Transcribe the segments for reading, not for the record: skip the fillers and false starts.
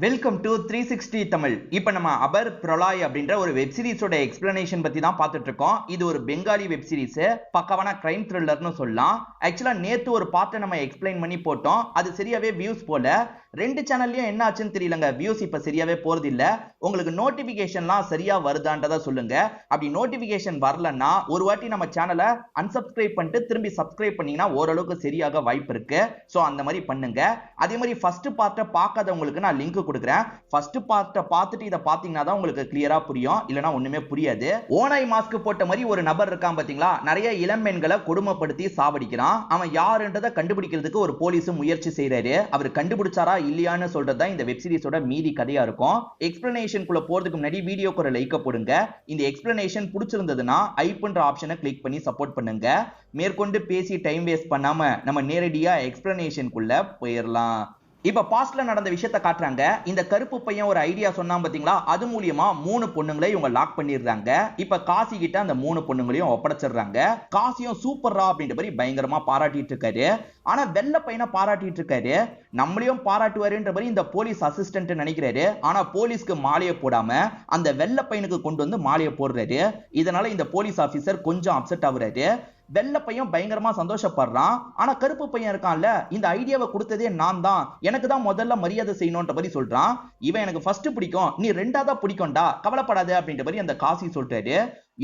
Welcome to 360 Tamil. இப்போ நம்ம அபர் பிரலாய் அப்படின்ற ஒரு வெப் சீரிஸோட எக்ஸ்பிளனேஷன் பத்தி தான் பார்த்துட்டு இருக்கோம். இது ஒரு பெங்காலி வெப் சீரிஸ், பக்கவான கிரைம் த்ரில்லர்னு சொல்லலாம். ஆக்சுவலா நேத்து ஒரு பார்ட்டை நம்ம எக்ஸ்பிளைன் பண்ணி போட்டோம். அது சரியாவே வியூஸ் போல. ரெண்டு சேனல்லையும் என்ன ஆச்சுன்னு தெரியலங்க, வியூஸ் இப்ப சரியாவே போறது இல்ல. உங்களுக்கு நோட்டிபிகேஷன்லாம் சரியா வருதான்றத சொல்லுங்க. அப்படி நோட்டிபிகேஷன் வரலன்னா ஒரு வாட்டி நம்ம சேனலை அன்சப்ஸ்கிரைப் பண்ணிட்டு திரும்பி சப்ஸ்கிரைப் பண்ணீங்கன்னா ஓரளவுக்கு சரியாக வாய்ப்பு இருக்கு. சோ அந்த மாதிரி பண்ணுங்க. அதே மாதிரி ஃபர்ஸ்ட் பார்ட்டை பார்க்காதவங்களுக்கு நான் லிங்க் கொடுக்கிறேன். ஃபர்ஸ்ட் பார்ட்ட பார்த்துட்டு இத பாத்தீங்கன்னா தான் உங்களுக்கு கிளியரா புரியும், இல்லனா ஒண்ணுமே புரியாது. ஓனாய் மாஸ்க் போட்ட மாதிரி ஒரு நபர் இருக்கான் பாத்தீங்களா, நிறைய இளம்பெண்களை கொடுமைப்படுத்தி சாவடிக்கிறான். அவன் யாருன்றதை கண்டுபிடிக்கிறதுக்கு ஒரு போலீஸ் முயற்சி செய்யறாரு. அவர் கண்டுபிடிச்சாரா இல்லையான்னு சொல்றது தான் இந்த வெப் சீரிஸோட மீதி கதையா இருக்கும். எக்ஸ்பிளனேஷன் குள்ள போறதுக்கு முன்னாடி வீடியோக்கு ஒரு லைக் போடுங்க. இந்த எக்ஸ்பிளனேஷன் பிடிச்சிருந்ததுன்னா ஐப்ன்ற ஆப்ஷனை கிளிக் பண்ணி சப்போர்ட் பண்ணுங்க. மேற்கொண்டு பேசி டைம் வேஸ்ட் பண்ணாம நம்ம நேரடியா எக்ஸ்பிளனேஷன் குள்ள போயிடலாம். இப்ப பாஸ்ட்ல நடந்த விஷயத்தை காட்டுறாங்க. இந்த கருப்பு பையன் ஒரு ஐடியா சொன்னான் பாத்தீங்களா, அது மூலியமா 3 பொண்ணுங்களை இவங்க லாக் பண்ணிடுறாங்க. இப்ப காசி கிட்ட அந்த 3 பொண்ணுங்களையும் ஒப்படைச்சிடுறாங்க. காசியும் சூப்பரா அப்படின்ற மாதிரி பயங்கரமா பாராட்டிட்டு இருக்காரு. ஆனா வெள்ளை பையனை பாராட்டிட்டு இருக்காரு. நம்மளையும் பாராட்டுவாருன்ற மாதிரி இந்த போலீஸ் அசிஸ்டன்ட் நினைக்கிறாரு. ஆனா போலீஸ்க்கு மாலையை போடாம அந்த வெள்ளை பையனுக்கு கொண்டு வந்து மாலையை போடுறாரு. இதனால இந்த போலீஸ் ஆபீசர் கொஞ்சம் அப்செட் ஆகுறாரு. வெள்ளை பையன் பயங்கரமா சந்தோஷப்படுறான். ஆனா கருப்பு பையன் இருக்கான்ல, இந்த ஐடியாவை கொடுத்ததே நான் தான், எனக்கு தான் முதல்ல மரியாதை செய்யணும்ன்ற மாதிரி சொல்றான். இவன் எனக்கு ஃபர்ஸ்ட் பிடிக்கும், நீ ரெண்டாவதா பிடிக்கும்டா, கவலைப்படாத அப்படின்ற மாதிரி அந்த காசி சொல்றாரு.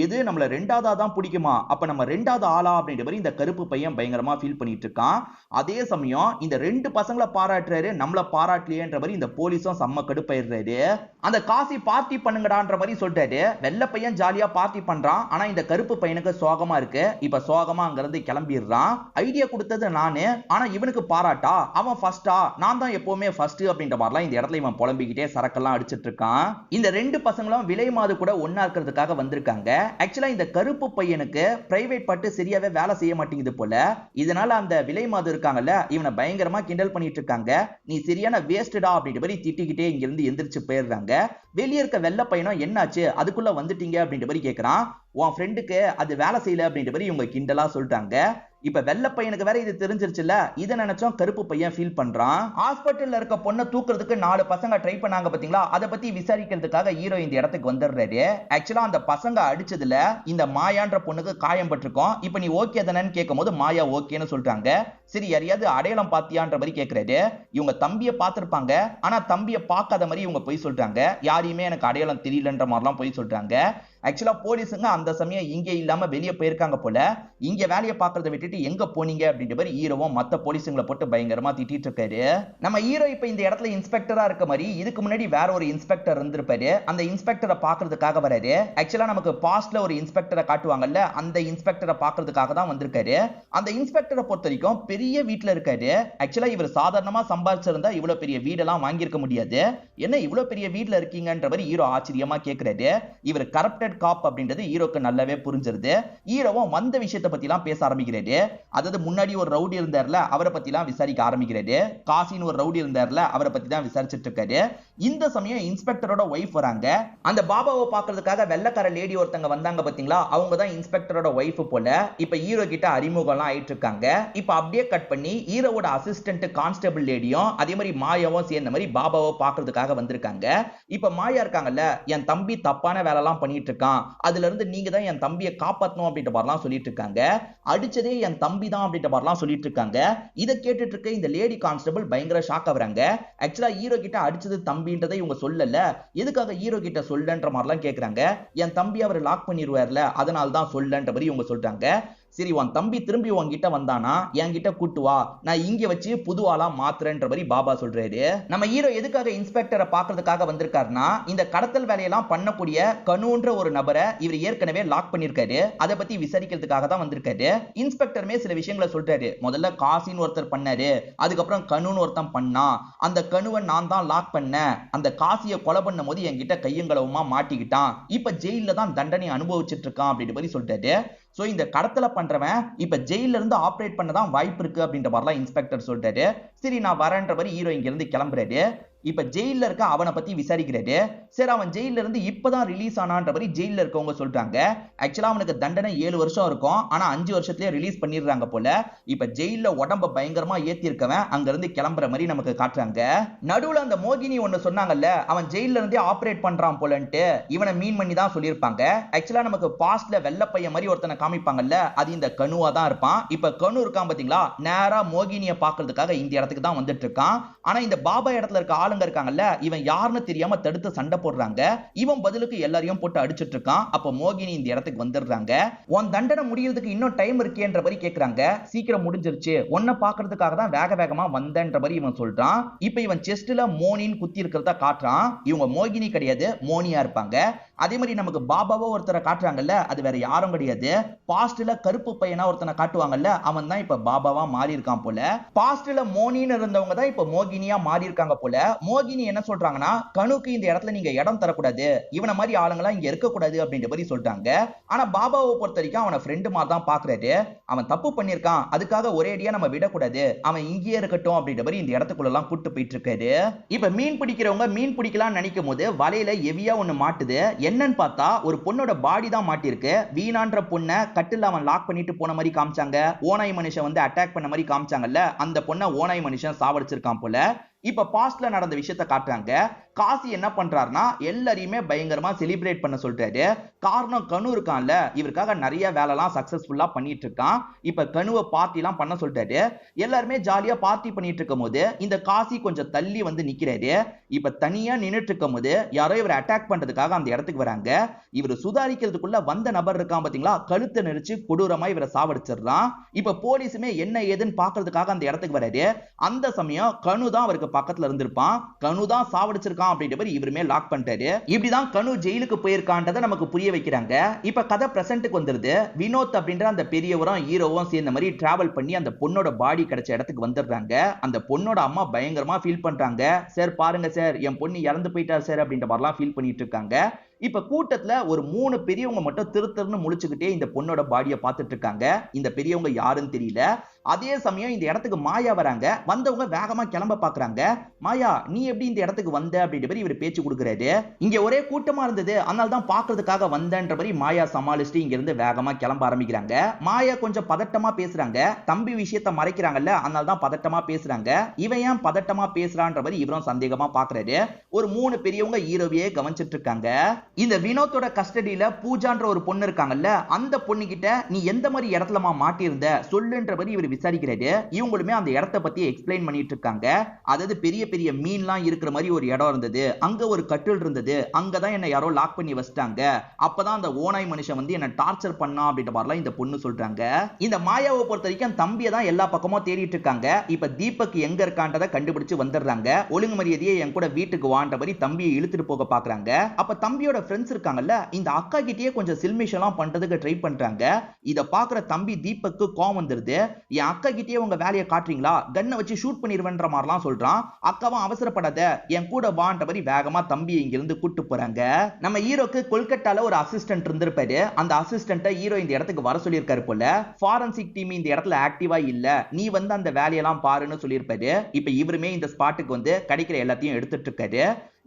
எது நம்மள ரெண்டாவதா தான் பிடிக்குமா, அப்ப நம்ம ரெண்டாவது ஆளா அப்படின்ற மாதிரி இந்த கருப்பு பையன் பயங்கரமா ஃபீல் பண்ணிட்டு இருக்கான். அதே சமயம் இந்த 2 பசங்களை பாராட்டுறாரு, நம்மள பாராட்டலையேன்ற மாதிரி இந்த போலீஸும் செம்ம கடுப்பாயிடுறாரு. அந்த காசி பார்ட்டி பண்ணுங்கடான்ற மாதிரி சொல்றாரு. வெள்ளை பையன் ஜாலியா பார்ட்டி பண்றான். ஆனா இந்த கருப்பு பையனுக்கு சோகமா இருக்கு. இப்ப சோகமா அங்க இருந்து கிளம்பிடுறான். ஐடியா கொடுத்தது நானு, ஆனா இவனுக்கு பாராட்டா, அவன் ஃபர்ஸ்டா, நான் தான் எப்பவுமே ஃபர்ஸ்ட் அப்படின்ற மாதிரிலாம் இந்த இடத்துல இவன் புலம்பிக்கிட்டே சரக்கெல்லாம் அடிச்சிட்டு இருக்கான். இந்த 2 பசங்களும் விலை மாது கூட ஒன்னா இருக்கிறதுக்காக வந்திருக்காங்க. ஆக்சுவலா இந்த கருப்பு பையனுக்கு பிரைவேட் பாட்டு சரியாவே வேலை செய்ய மாட்டேங்குது போல. இதனால அந்த விலை மாது இருக்காங்கல்ல, இவனை பயங்கரமா கிண்டல் பண்ணிட்டு இருக்காங்க. நீ சரியான வேஸ்டடா அப்படின்ற மாதிரி திட்டிக்கிட்டே இங்க இருந்து எந்திரிச்சு போயிடுறாங்க. வெளியே இருக்க வெள்ளை பையனும் என்னாச்சு அதுக்குள்ள வந்துட்டீங்க அப்படின்ற மாதிரி கேட்கறான். உன் ஃப்ரெண்டுக்கு அது வேலை செய்யல அப்படின்ற மாதிரி இவங்க கிண்டலா சொல்லிட்டாங்க. இப்ப வெள்ளை பையனுக்கு வேற இது தெரிஞ்சிருச்சுல, இதை நினைச்சோம் கருப்பு பையன் ஃபீல் பண்றான். ஹாஸ்பிட்டல்ல இருக்க பொண்ணை தூக்குறதுக்கு 4 பசங்க ட்ரை பண்ணாங்க பாத்தீங்களா, அதை பத்தி விசாரிக்கிறதுக்காக ஹீரோ இந்த இடத்துக்கு வந்துடுறாரு. ஆக்சுவலா அந்த பசங்க அடிச்சதுல இந்த மாயான்ற பொண்ணுக்கு காயம் பட்டிருக்கும். இப்ப நீ ஓகே தானேன்னு கேட்கும் போது மாயா ஓகேன்னு சொல்றாங்க. சரி யாரையாவது அடையாளம் பாத்தியான்ற மாதிரி கேட்கிறாரு. இவங்க தம்பியை பார்த்திருப்பாங்க, ஆனா தம்பியை பார்க்காத மாதிரி இவங்க போய் சொல்றாங்க. யாரையுமே எனக்கு அடையாளம் தெரியலன்ற மாதிரிலாம் போய் சொல்றாங்க. ஆக்சுவலா போலீஸுங்க அந்த சமயம் இங்க இல்லாம வெளியே போயிருக்காங்க போல. இங்க வேலையை பார்க்கறத விட்டுட்டு எங்க போனீங்க அப்படின்ற மாதிரி ஹீரோவும் மத்த போலீஸுங்களை போட்டு பயங்கரமா திட்டிட்டு இருக்காரு. நம்ம ஹீரோ இப்ப இந்த இடத்துல இன்ஸ்பெக்டரா இருக்க மாதிரி இதுக்கு முன்னாடி வேற ஒரு இன்ஸ்பெக்டர் இருந்திருப்பாரு. அந்த இன்ஸ்பெக்டரை பாக்குறதுக்காக வராரு. ஆக்சுவலா நமக்கு பாஸ்ட்ல ஒரு இன்ஸ்பெக்டரை காட்டுவாங்கல்ல, அந்த இன்ஸ்பெக்டரை பாக்குறதுக்காக தான் வந்திருக்காரு. அந்த இன்ஸ்பெக்டரை பொறுத்த வரைக்கும் பெரிய வீட்டுல இருக்காரு. ஆக்சுவலா இவர் சாதாரணமா சம்பாதிச்சிருந்தா இவ்வளவு பெரிய வீடெல்லாம் வாங்கியிருக்க முடியாது. என்ன இவ்வளவு பெரிய வீட்டுல இருக்கீங்கன்ற மாதிரி ஹீரோ ஆச்சரியமா கேட்கிறாரு. இவர் கரப்டட் காப் அப்படின்றது ஹீரோக்கு நல்லாவே புரிஞ்சிருது. ஹீரோவும் வந்த விஷயத்தை பத்தி எல்லாம் பேச ஆரம்பிக்கிறாரு. அதாவது முன்னாடி ஒரு ரவுடி இருந்தார்ல, அவரை பத்தி எல்லாம் விசாரிக்க ஆரம்பிக்கிறாரு. காசின்னு ஒரு ரவுடி இருந்தார்ல, அவரை பத்தி தான் விசாரிச்சுட்டு இருக்காரு. இந்த சமயம் இன்ஸ்பெக்டரோட ஒய்ஃப் வராங்க. அந்த பாபாவை பாக்குறதுக்காக வெள்ளக்கார லேடி ஒருத்தங்க வந்தாங்க பாத்தீங்களா, அவங்க தான் இன்ஸ்பெக்டரோட ஒய்ஃப் போல. இப்ப ஹீரோ கிட்ட அறிமுகம்லாம் ஆயிட்டு இருக்காங்க. இப்ப அப்படியே கட் பண்ணி ஹீரோவோட அசிஸ்டன்ட் கான்ஸ்டபிள் லேடியும் அதே மாதிரி மாயாவும் சேர்ந்த மாதிரி பாபாவை பாக்குறதுக்காக வந்திருக்காங்க. இப்ப மாயா இருக்காங்கல்ல, என் தம்பி தப்பான வேலை எல்லாம் பண்ணிட்டு இருக்கான், அதுல இருந்து நீங்க தான் என் தம்பியை காப்பாத்தணும் அப்படின்ற மாதிரிலாம் சொல்லிட்டு இருக்காங்க. அடிச்சதே என் தம்பி தான் அப்படின்ற மாதிரிலாம் சொல்லிட்டு இருக்காங்க. இதை கேட்டுட்டு இருக்க இந்த லேடி கான்ஸ்டபிள் பயங்கர ஷாக் ஆகுறாங்க. ஆக்சுவலா ஹீரோ கிட்ட அடிச்சது தம்பின்றதை இவங்க சொல்லல, எதுக்காக ஹீரோ கிட்ட சொல்லன்ற மாதிரிலாம் கேக்குறாங்க. என் தம்பி அவர் லாக் பண்ணிடுவார்ல, அதனால தான் சொல்லன்ற மாதிரி இவங்க சொல்றாங்க. சரி உன் தம்பி திரும்பி உன்கிட்ட வந்தானா என்கிட்ட கூட்டு வா, நான் இங்க வச்சு புது ஆளா மாத்துறேன்ற மாதிரி பாபா சொல்றாரு. நம்ம ஹீரோ எதுக்காக இன்ஸ்பெக்டரை பாக்குறதுக்காக வந்திருக்காருன்னா, இந்த கடத்தல் வேலையெல்லாம் பண்ணக்கூடிய கனுன்ற ஒரு நபரை இவர் ஏற்கனவே லாக் பண்ணிருக்காரு. அதை பத்தி விசாரிக்கிறதுக்காக தான் வந்திருக்காரு. இன்ஸ்பெக்டருமே சில விஷயங்களை சொல்றாரு. முதல்ல காசின்னு ஒருத்தர் பண்ணாரு, அதுக்கப்புறம் கனுன்னு ஒருத்தன் பண்ணா, அந்த கனுவை நான் தான் லாக் பண்ணேன், அந்த காசியை கொலை பண்ணும் போது என்கிட்ட கையங்களவுமா மாட்டிக்கிட்டான், இப்ப ஜெயில தான் தண்டனை அனுபவிச்சுட்டு இருக்கான் அப்படின்ற மாதிரி சொல்றாரு. சோ இந்த கடத்தல பண்றவன் இப்ப ஜெயில இருந்து ஆபரேட் பண்ணதான் வாய்ப்பு இருக்கு அப்படின்ற மாதிரிலாம் இன்ஸ்பெக்டர் சொல்றாரு. சரி நான் வரேன்ற மாதிரி ஹீரோ இங்க இருந்து கிளம்புறாரு. இப்ப ஜெயில இருக்க அவனை பத்தி விசாரிக்கிறாரு. சரி அவன் ஜெயில இருந்து இப்பதான் ரிலீஸ் ஆனான்ற மாதிரி ஜெயில இருக்கவங்க சொல்றாங்க. ஆக்சுவலா அவனுக்கு தண்டனை 7 வருஷம் இருக்கும். ஆனா 5 வருஷத்துலயே ரிலீஸ் பண்ணிடுறாங்க போல. இப்ப ஜெயில உடம்ப பயங்கரமா ஏத்தி இருக்கவன் அங்க இருந்து கிளம்புற மாதிரி நமக்கு காட்டுறாங்க. நடுவுல அந்த மோகினி ஒண்ணு சொன்னாங்கல்ல, அவன் ஜெயில இருந்தே ஆபரேட் பண்றான் போலன்ட்டு, இவனை மீன் பண்ணி தான் சொல்லியிருப்பாங்க. ஆக்சுவலா நமக்கு பாஸ்ட்ல வெள்ளப்பைய மாதிரி ஒருத்தனை காமிப்பாங்கல்ல, அது இந்த கனுவா தான் இருப்பான். இப்ப கனு இருக்கான் பாத்தீங்களா, நேரா மோகினியை பாக்குறதுக்காக இந்த இடத்துக்கு தான் வந்துட்டு இருக்கான். ஆனா இந்த பாபா இடத்துல இருக்க ஆளுங்க இருக்காங்கல்ல, இவன் யாருன்னு தெரியாம தடுத்து சண்டை போடுறாங்க. இவன் பதிலுக்கு எல்லாரையும் போட்டு அடிச்சிட்டு இருக்கான். அப்ப மோகினி இந்த இடத்துக்கு வந்துடுறாங்க. உன் தண்டனை முடியறதுக்கு இன்னும் டைம் இருக்கேன்ற மாதிரி கேக்குறாங்க. சீக்கிரம் முடிஞ்சிருச்சு, உன்னை பாக்குறதுக்காக தான் வேக வேகமா வந்தேன்ற மாதிரி இவன் சொல்றான். இப்ப இவன் செஸ்ட்ல மோனின்னு குத்தி இருக்கிறத காட்டுறான். இவங்க மோகினி கிடையாது, மோனியா இருப்பாங்க. அதே மாதிரி நமக்கு பாபாவோ ஒருத்தரை காட்டுறாங்கல்ல, அது வேற யாரும் கிடையாது, பாஸ்ட்ல கருப்பு பையனா ஒருத்தனை காட்டுவாங்கல்ல, அவன் தான் இப்ப பாபாவா மாறி இருக்கான் போல. பாஸ்ட்ல மோனின்னு இருந்தவங்க தான் இப்ப மோகினியா மாறி இருக்காங்க போல. மோகினி என்ன சொல்றாங்கன்னா, கனுக்கு இந்த இடத்துல நீங்க இடம் தரக்கூடாது, இவனை மாதிரி ஆளுங்களா இங்க இருக்க கூடாது அப்படின்ற மாதிரி சொல்றாங்க. ஆனா பாபாவை பொறுத்த வரைக்கும் அவனை ஃப்ரெண்டு மாதிரி தான் பாக்குறாரு. அவன் தப்பு பண்ணிருக்கான், அதுக்காக ஒரேடியா நம்ம விடக்கூடாது, அவன் இங்கேயே இருக்கட்டும் அப்படின்ற மாதிரி இந்த இடத்துக்குள்ள எல்லாம் கூட்டு போயிட்டு இருக்காரு. இப்ப மீன் பிடிக்கிறவங்க மீன் பிடிக்கலாம் நினைக்கும் போது வலையில ஹெவியா ஒண்ணு மாட்டுது. என்னன்னு பார்த்தா ஒரு பொண்ணோட பாடி தான் மாட்டிருக்கு. வீணான்ற பொண்ணை கட்டில அவன் லாக் பண்ணிட்டு போன மாதிரி காமிச்சாங்க. ஓனாய் மனுஷன் வந்து அட்டாக் பண்ண மாதிரி காமிச்சாங்கல்ல, அந்த பொண்ணை ஓனாய் மனுஷன் சாவடிச்சிருக்கான் போல. இப்ப பாஸ்ட்ல நடந்த விஷயத்தை காட்டுறாங்க. காசி என்ன பண்றாருன்னா, எல்லாரையுமே பயங்கரமா செலிப்ரேட் பண்ண சொல்றாரு. காரணம் கனு இருக்கான்ல, இவருக்காக நிறைய வேலைலாம் சக்சஸ்ஃபுல்லா பண்ணிட்டு இருக்கான். இப்ப கனுவை பார்ட்டி எல்லாம் பண்ண சொல்றாரு. எல்லாருமே ஜாலியா பார்ட்டி பண்ணிட்டு இருக்கும் போது இந்த காசி கொஞ்சம் தள்ளி வந்து நிக்கிறாரு. இப்ப தனியா நின்னுட்டு இருக்கும் போது யாரோ இவரை அட்டாக் பண்றதுக்காக அந்த இடத்துக்கு வராங்க. இவர் சுதாரிக்கிறதுக்குள்ள வந்த நபர் இருக்கான் பாத்தீங்களா, கழுத்தை நெரிச்சு கொடூரமா இவரை சாவடிச்சிடறான். இப்ப போலீஸுமே என்ன ஏதுன்னு பாக்குறதுக்காக அந்த இடத்துக்கு வராரு. அந்த சமயம் கனு தான் அவருக்கு பக்கத்துல இருந்திருப்பான். கனு தான் சாவடிச்சிருக்கான் அப்படின்ற மாதிரி இவருமே லாக் பண்ணிட்டாரு. இப்படிதான் கனு ஜெயிலுக்கு போயிருக்கான்றதை நமக்கு புரிய வைக்கிறாங்க. இப்ப கதை பிரசன்ட்டுக்கு வந்துருது. வினோத் அப்படின்ற அந்த பெரியவரும் ஹீரோவும் சேர்ந்த மாதிரி டிராவல் பண்ணி அந்த பொண்ணோட பாடி கிடைச்ச இடத்துக்கு வந்துடுறாங்க. அந்த பொண்ணோட அம்மா பயங்கரமா ஃபீல் பண்றாங்க. சார் பாருங்க சார், என் பொண்ணு இறந்து போயிட்டார் சார் அப்படின்ற மாதிரிலாம் ஃபீல் பண்ணிட்டு இருக்காங்க. இப்ப கூட்டத்துல ஒரு 3 பெரியவங்க மட்டும் திருத்தர்னு முழிச்சுக்கிட்டே இந்த பொண்ணோட பாடியை பார்த்துட்டு இருக்காங்க. இந்த பெரியவங்க யாருன்னு தெரியல. அதே சமயம் இந்த இடத்துக்கு மாயா வராங்க. வந்தவங்க வேகமா கிளம்ப பாக்குறாங்க. மாயா, நீ எப்படி இந்த இடத்துக்கு வந்த அப்படின்ற மாதிரி இவர் பேச்சு கொடுக்குறாரு. இங்க ஒரே கூட்டமா இருந்தது, அதனால தான் பாக்குறதுக்காக வந்தேன்ற மாதிரி மாயா சமாளிச்சுட்டு இங்க இருந்து வேகமா கிளம்ப ஆரம்பிக்கிறாங்க. மாயா கொஞ்சம் பதட்டமா பேசுறாங்க. தம்பி விஷயத்த மறைக்கிறாங்கல்ல, அதனால தான் பதட்டமா பேசுறாங்க. இவன் ஏன் பதட்டமா பேசுறான்ற மாதிரி இவரும் சந்தேகமா பாக்குறாரு. ஒரு 3 பெரியவங்க ஹீரோவையே கவனிச்சிட்டு இருக்காங்க. இந்த வினோத்தோட கஸ்டடியில பூஜான்ற ஒரு பொண்ணு இருக்காங்கல்ல, அந்த பொண்ணு கிட்ட நீ எந்த மாதிரி இடத்துலமா மாட்டியிருந்த சொல்லுன்ற மாதிரி இவர் விசாரிக்கிறாரு. இவங்களுமே அந்த இடத்தை பத்தி எக்ஸ்பிளைன் பண்ணிட்டு இருக்காங்க. அதாவது பெரிய பெரிய மீன்லாம் இருக்கிற மாதிரி ஒரு இடம் இருந்தது, அங்க ஒரு கட்டில் இருந்தது, அங்கதான் என்ன யாரோ லாக் பண்ணி வச்சிட்டாங்க, அப்பதான் அந்த ஓனாய் மனுஷன் வந்து என்ன டார்ச்சர் பண்ணா அப்படின்ற மாதிரிலாம் இந்த பொண்ணு சொல்றாங்க. இந்த மாயாவை பொறுத்த வரைக்கும் தம்பியை தான் எல்லா பக்கமும் தேடிட்டு இருக்காங்க. இப்ப தீபக் எங்க இருக்கான்றதை கண்டுபிடிச்சு வந்துடுறாங்க. ஒழுங்கு மரியாதையே என் கூட வீட்டுக்கு வான்ற மாதிரி தம்பியை இழுத்துட்டு போக பாக்குறாங்க. அப்ப தம்பியோட ஃப்ரெண்ட்ஸ் இருக்காங்கல்ல, இந்த அக்கா கிட்டயே கொஞ்சம் சில்மிஷெல்லாம் பண்றதுக்கு ட்ரை பண்றாங்க. இத பாக்குற தம்பி தீபக்கு கோவம் வந்துருது. என் அக்கா கிட்டயே உங்க வேலையை காட்டுறீங்களா, கன்னை வச்சு ஷூட் பண்ணிடுவேன்ற மாதிரிலாம் சொல்றான். அக்காவும் அவசரப்படாத, என் கூட வான்ற மாதிரி வேகமா தம்பி இங்க இருந்து கூட்டு போறாங்க. நம்ம ஹீரோக்கு கொல்கட்டால ஒரு அசிஸ்டன்ட் இருந்திருப்பாரு. அந்த அசிஸ்டன்ட்டை ஹீரோ இந்த இடத்துக்கு வர சொல்லியிருக்காரு போல. ஃபாரன்சிக் டீம் இந்த இடத்துல ஆக்டிவா இல்ல, நீ வந்து அந்த வேலையெல்லாம் பாருன்னு சொல்லியிருப்பாரு. இப்ப இவருமே இந்த ஸ்பாட்டுக்கு வந்து கிடைக்கிற எல்லாத்தையும் எடுத்துட்டு இருக்காரு.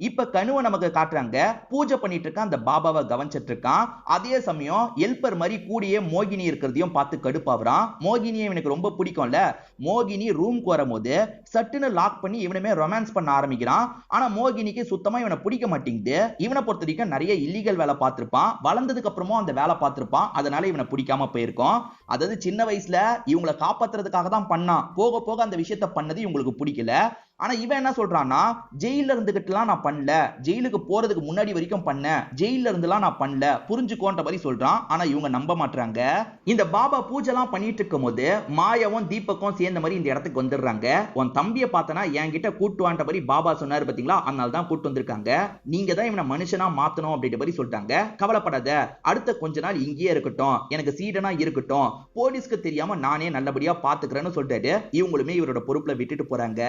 இப்ப கனுவை நமக்கு காட்டுறாங்க. பூஜை பண்ணிட்டு இருக்கான், அந்த பாபாவை கவனிச்சிட்டு இருக்கான். அதே சமயம் எல்பர் மாதிரி கூடியே மோகினி இருக்கிறதையும் பார்த்து கடுப்பாவறான். மோகினியை இவனுக்கு ரொம்ப பிடிக்கும்ல. மோகினி ரூம்க்கு வரும்போது சட்டுன்னு லாக் பண்ணி இவனுமே ரொமான்ஸ் பண்ண ஆரம்பிக்கிறான். ஆனா மோகினிக்கு சுத்தமா இவனை பிடிக்க மாட்டேங்குது. இவனை பொறுத்த வரைக்கும் நிறைய இல்லீகல் வேலை பார்த்திருப்பான், வளர்ந்ததுக்கு அப்புறமும் அந்த வேலை பார்த்திருப்பான், அதனால இவனை பிடிக்காம போயிருக்கும். அதாவது சின்ன வயசுல இவங்களை காப்பாத்துறதுக்காக தான் பண்ணான், போக போக அந்த விஷயத்த பண்ணது இவங்களுக்கு பிடிக்கல. ஆனா இவன் என்ன சொல்றான்னா, ஜெயில இருந்துகிட்டுலாம் நான் பண்ணல, ஜெயிலுக்கு போறதுக்கு முன்னாடி வரைக்கும் பண்ணேன், ஜெயில இருந்துலாம் நான் பண்ணல, புரிஞ்சுக்கோன்ற மாதிரி சொல்றான். ஆனா இவங்க நம்ப மாட்டாங்க. இந்த பாபா பூஜைலாம் பண்ணிட்டு இருக்கும் போது மாயாவும் தீபக்கும் சேர்ந்த மாதிரி இந்த இடத்துக்கு வந்துடுறாங்க. உன் தம்பியை பார்த்தனா என்கிட்ட கூட்டுவான்ற மாதிரி பாபா சொன்னாரு பாத்தீங்களா, அதனால தான் கூட்டு வந்திருக்காங்க. நீங்க தான் இவனை மனுஷனா மாத்தணும் அப்படின்ற மாதிரி சொல்லிட்டாங்க. கவலைப்படாத, அடுத்த கொஞ்ச நாள் இங்கேயே இருக்கட்டும், எனக்கு சீடனா இருக்கட்டும், போலீஸ்க்கு தெரியாம நானே நல்லபடியா பாத்துக்கிறேன்னு சொல்லிட்டாரு. இவங்களுமே இவரோட பொறுப்புல விட்டுட்டு போறாங்க.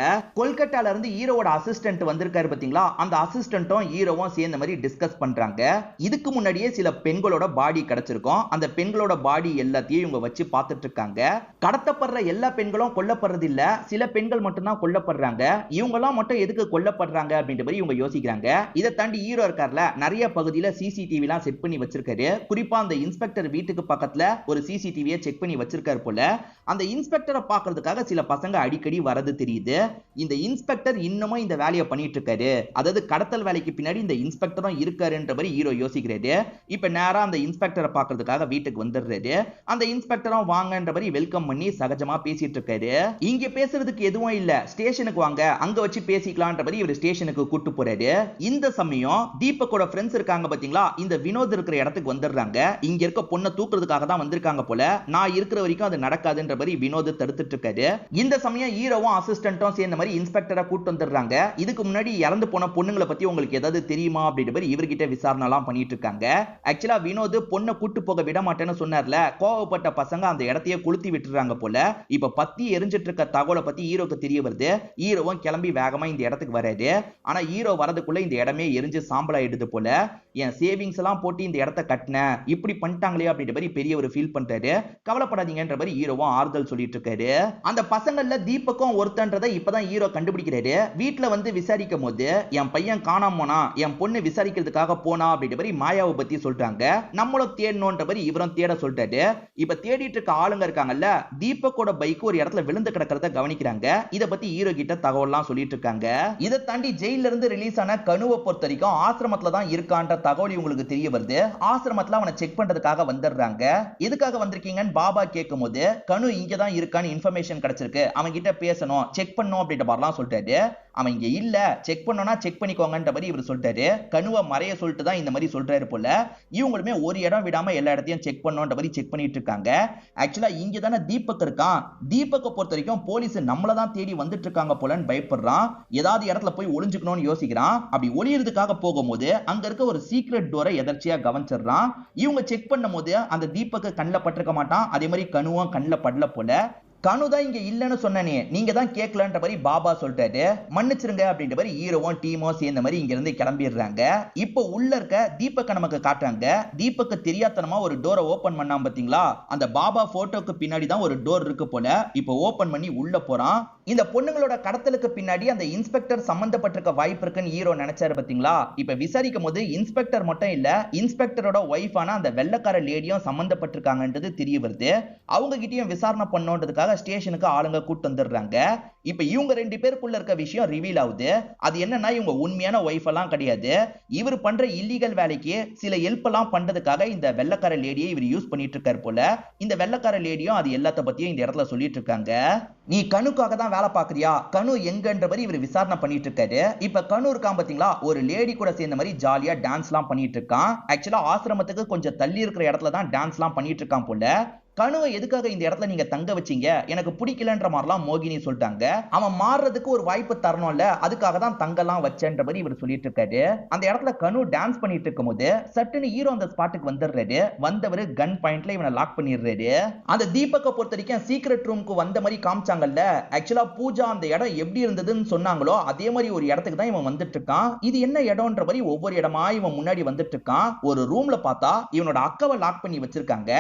கொல்கட்டால இருந்து ஹீரோவோட அசிஸ்டன்ட் வந்திருக்காரு பாத்தீங்களா, அந்த அசிஸ்டன்ட்டும் ஹீரோவும் சேர்ந்த மாதிரி டிஸ்கஸ் பண்றாங்க. இதுக்கு முன்னாடியே சில பெண்களோட பாடி கிடைச்சிருக்கும். அந்த பெண்களோட பாடி எல்லாத்தையும் இவங்க வச்சு பார்த்துட்டு இருக்காங்க. கடத்தப்படுற எல்லா பெண்களும் கொல்லப்படுறது இல்ல, சில பெண்கள் மட்டும் தான் கொல்லப்படுறாங்க. இவங்க எல்லாம் மட்டும் எதுக்கு கொல்லப்படுறாங்க அப்படின்ற மாதிரி இவங்க யோசிக்கிறாங்க. இதை தாண்டி ஹீரோ இருக்கார்ல, நிறைய பகுதியில சிசிடிவி எல்லாம் செட் பண்ணி வச்சிருக்காரு. குறிப்பா அந்த இன்ஸ்பெக்டர் வீட்டுக்கு பக்கத்துல ஒரு சிசிடிவியை செக் பண்ணி வச்சிருக்காரு போல. அந்த இன்ஸ்பெக்டரை பார்க்கிறதுக்காக சில பசங்க அடிக்கடி வரது தெரியுது. இந்த இன்ஸ்பெக்டர் இன்னமும் இந்த வேலையை பண்ணிட்டு இருக்காரு, அதாவது கடத்தல் வேலைக்கு பின்னாடி இந்த இன்ஸ்பெக்டரும் இருக்காருன்ற மாதிரி ஹீரோ யோசிக்கிறாரு. இப்ப நேரா அந்த இன்ஸ்பெக்டரை பார்க்கிறதுக்காக வீட்டுக்கு வந்துடுறாரு. அந்த இன்ஸ்பெக்டரும் வாங்கன்ற மாதிரி வெல்கம் பண்ணி சகஜமா பேசிட்டு இருக்காரு. இங்க பேசுறதுக்கு எதுவும் இல்ல, ஸ்டேஷனுக்கு வாங்க, அங்க வச்சு பேசிக்கலாம்ன்ற மாதிரி இவர் ஸ்டேஷனுக்கு கூட்டு போறாரு. இந்த சமயம் தீபக்கோட ஃப்ரெண்ட்ஸ் இருக்காங்க பாத்தீங்களா, இந்த வினோத் இருக்கிற இடத்துக்கு வந்துடுறாங்க. இங்க இருக்க பொண்ணை தூக்குறதுக்காக தான் வந்திருக்காங்க போல, நான் இருக்கிற வரைக்கும் அது நடக்காதுன்ற மாதிரி வினோத் தடுத்துட்டு இருக்காரு. இந்த சமயம் ஹீரோவும் அசிஸ்டன்ட்டும் சேர்ந்த மாதிரி இன்ஸ்பெக்டரை கூட்டு வந்துடுறாங்க. இதுக்கு முன்னாடி இறந்து போன பொண்ணுங்களை பத்தி உங்களுக்கு ஏதாவது தெரியுமா அப்படின்ற மாதிரி இவர்கிட்ட விசாரணை எல்லாம் பண்ணிட்டு இருக்காங்க. ஆக்சுவலா வினோத் பொண்ணை கூட்டு போக விட மாட்டேன்னு சொன்னார்ல, கோவப்பட்ட பசங்க அந்த இடத்தையே கொளுத்தி விட்டுறாங்க போல. இப்ப பத்தி எரிஞ்சிட்டு இருக்க தகவலை பத்தி ஹீரோக்கு தெரிய வருது. ஹீரோவும் கிளம்பி வேகமா இந்த இடத்துக்கு வராரு. ஆனா ஹீரோ வரதுக்குள்ள இந்த இடமே எரிஞ்சு சாம்பல் ஆயிடுது போல. என் சேவிங்ஸ் எல்லாம் போட்டு இந்த இடத்தை கட்டின, இப்படி பண்ணிட்டாங்களே அப்படின்ற மாதிரி பெரிய ஒரு ஃபீல் பண்றாரு. கவலைப்படாதீங்கன்ற மாதிரி ஹீரோவும் ஆறுதல் சொல்லிட்டு இருக்காரு. அந்த பசங்கள்ல தீபக்கும் ஒருத்தன்றதை இப்பதான் ஹீரோ கண்டுபிடிக்கிறாரு. வீட்டுல வந்து விசாரிக்கும் போது என் பையன் காணாம போனா, என் பொண்ணு விசாரிக்கிறதுக்காக போனா அப்படின்ற மாதிரி மாயாவை பத்தி சொல்றாங்க. நம்மளும் தேடணும்ன்ற மாதிரி இவரும் தேட சொல்றாரு. இப்ப தேடிட்டு இருக்க ஆளுங்க இருக்காங்கல்ல, தீபக்கோட பைக் ஒரு இடத்துல விழுந்து கிடக்கிறத கவனிக்கிறாங்க. இத பத்தி ஹீரோ கிட்ட தகவல் எல்லாம் சொல்லிட்டு இருக்காங்க. இதை தாண்டி ஜெயில இருந்து ரிலீஸ் ஆன கனுவை பொறுத்த வரைக்கும் ஆசிரமத்துல தான் இருக்கான்ற தகவல் உங்களுக்கு தெரிய வருது. ஆசிரமத்துல அவனை செக் பண்றதுக்காக வந்துடுறாங்க. எதுக்காக வந்திருக்கீங்கன்னு பாபா கேட்கும் போது கனு இங்க தான் இருக்கான்னு இன்ஃபர்மேஷன் கிடைச்சிருக்கு, அவன் கிட்ட பேசணும், செக் பண்ணணும் அப்படின்ற மாதிரிலாம் சொல்லிட்டாரு. அவன் இங்க இல்ல, செக் பண்ணணும்னா செக் பண்ணிக்கோங்கன்ற மாதிரி இவர் சொல்லிட்டாரு. கனுவை மறைய சொல்லிட்டு தான் இந்த மாதிரி சொல்றாரு போல. இவங்களுமே ஒரு இடம் விடாம எல்லா இடத்தையும் செக் பண்ணணும்ன்ற மாதிரி செக் பண்ணிட்டு இருக்காங்க. ஆக்சுவலா இங்க தானே தீபக் இருக்கான். தீபக்கை பொறுத்த வரைக்கும் போலீஸ் நம்மள தான் தேடி வந்துட்டு இருக்காங்க போலன்னு பயப்படுறான். ஏதாவது இடத்துல போய் ஒளிஞ்சுக்கணும்னு யோசிக்கிறான். அப்படி ஒளியறதுக்காக போகும்போது அங்க இருக்க ஒரு சீக்ரெட் டோரை எதர்ச்சியா கவனிச்சிடறான். இவங்க செக் பண்ணும் போது அந்த தீபக்கு கண்ணில் பட்டிருக்க மாட்டான். அதே மாதிரி கனுவும் கண்ணில் படல போல. கனு தான் இங்க இல்லன்னு சொன்னனே, நீங்க தான் கேட்கலன்ற மாதிரி பாபா சொல்லிட்டாரு. மன்னிச்சிருங்க அப்படின்ற மாதிரி ஹீரோவும் டீமோ சேர்ந்த மாதிரி இங்க இருந்து கிளம்பிடுறாங்க. இப்போ உள்ள இருக்க தீபக்க நமக்கு காட்டுறாங்க. தீபக்கு தெரியாதனமா ஒரு டோரை ஓபன் பண்ணாம பாத்தீங்களா, அந்த பாபா போட்டோக்கு பின்னாடி தான் ஒரு டோர் இருக்கு போல. இப்போ ஓபன் பண்ணி உள்ள போறான். இந்த பொண்ணுங்களோட கடத்தலுக்கு பின்னாடி அந்த இன்ஸ்பெக்டர் சம்பந்தப்பட்டிருக்க வாய்ப்பு இருக்குன்னு ஹீரோ நினைச்சாரு பாத்தீங்களா. இப்ப விசாரிக்கும் போது இன்ஸ்பெக்டர் மட்டும் இல்ல, இன்ஸ்பெக்டரோட ஒய்ஃபான அந்த வெள்ளக்கார லேடியும் சம்பந்தப்பட்டிருக்காங்கன்றது தெரிய வருது. அவங்க கிட்டயும் விசாரணை பண்ணோன்றதுக்காக ஸ்டேஷனுக்கு ஆளுங்க கூட்டு வந்துடுறாங்க. இப்ப இவங்க ரெண்டு பேருக்குள்ள இருக்க விஷயம் ரிவீல் ஆகுது. அது என்னன்னா, இவங்க உண்மையான ஒய்ஃப் எல்லாம் கிடையாது. இவர் பண்ற இல்லீகல் வேலைக்கு சில ஹெல்ப் எல்லாம் பண்றதுக்காக இந்த வெள்ளக்கார லேடியை இவர் யூஸ் பண்ணிட்டு இருக்காரு போல. இந்த வெள்ளக்கார லேடியும் அது எல்லாத்த பத்தியும் இந்த இடத்துல சொல்லிட்டு இருக்காங்க. நீ கனுக்காக தான் வேலை பாக்குறியா, கனு எங்கன்ற மாதிரி இவர் விசாரணை பண்ணிட்டு இருக்காரு. இப்ப கனு இருக்கான் பாத்தீங்களா, ஒரு லேடி கூட சேர்ந்த மாதிரி ஜாலியா டான்ஸ் எல்லாம் பண்ணிட்டு இருக்கான். ஆக்சுவலா ஆசிரமத்துக்கு கொஞ்சம் தள்ளி இருக்கிற இடத்துல தான் டான்ஸ் எல்லாம் பண்ணிட்டு இருக்கான் போல. கனுவை எதுக்காக இந்த இடத்துல நீங்க தங்க வச்சீங்க, எனக்கு பிடிக்கலன்ற மாதிரிலாம் மோகினி சொல்லிட்டாங்க. அவன் மாறுறதுக்கு ஒரு வாய்ப்பு தரணும்ல, அதுக்காக தான் தங்கலாம் வச்சேன்ற மாதிரி இவர் சொல்லிட்டு இருக்காரு. அந்த இடத்துல கனு டான்ஸ் பண்ணிட்டு இருக்கும் போது சட்டுன்னு ஹீரோ அந்த ஸ்பாட்டுக்கு வந்துடுறாரு. வந்தவர் கன் பாயிண்ட்ல இவனை லாக் பண்ணிடுறாரு. அந்த தீபக்கை பொறுத்த வரைக்கும் சீக்ரெட் ரூமுக்கு வந்த மாதிரி காமிச்சாங்கல்ல, ஆக்சுவலா பூஜா அந்த இடம் எப்படி இருந்ததுன்னு சொன்னாங்களோ அதே மாதிரி ஒரு இடத்துக்கு தான் இவன் வந்துட்டு இருக்கான். இது என்ன இடம்ன்ற மாதிரி ஒவ்வொரு இடமா இவன் முன்னாடி வந்துட்டு இருக்கான். ஒரு ரூம்ல பார்த்தா இவனோட அக்காவை லாக் பண்ணி வச்சிருக்காங்க.